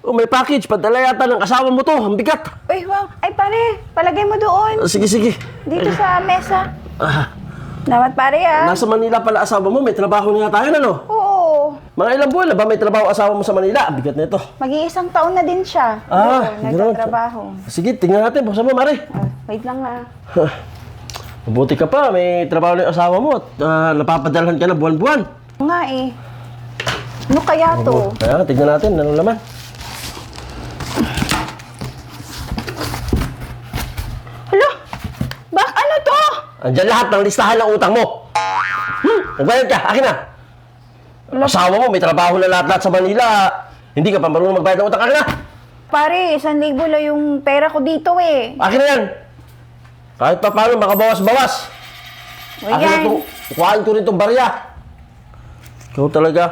Oh, may package. Padala yata ng asawa mo to. Ang bigat. Uy, wow. Ay, pare, palagay mo doon. Sige, sige. Dito sa mesa. Ah, Dapat, pare, ah. nasa Manila pala asawa mo. May trabaho na tayo, ano? Oo. Mga ilang buwan na ba may trabaho asawa mo sa Manila? Ang bigat na ito. Mag-iisang taon na din siya. Ah, ganun. nagtatrabaho. Sige, tingnan natin. Buksan mo, Mare. Wait lang, ah. Mabuti ka pa. May trabaho na yung asawa mo at napapadalhan ka na buwan-buwan. Oo nga, eh. Ano kaya to? Kaya, tingnan natin. Ano naman? Hala! Ano to? Andiyan lahat ng listahan ng utang mo. Nagbayad ka. Akin na. Asawa mo, may trabaho na lahat-lahat sa Manila. Hindi ka pa marunong magbayad ng utang. Akin na. Pare, 1,000 lang yung pera ko dito, eh. Akin na yan. Kahit pa paano, makabawas-bawas. O Akin na yan. itong, kuhaan ko rin itong barya. Ikaw talaga.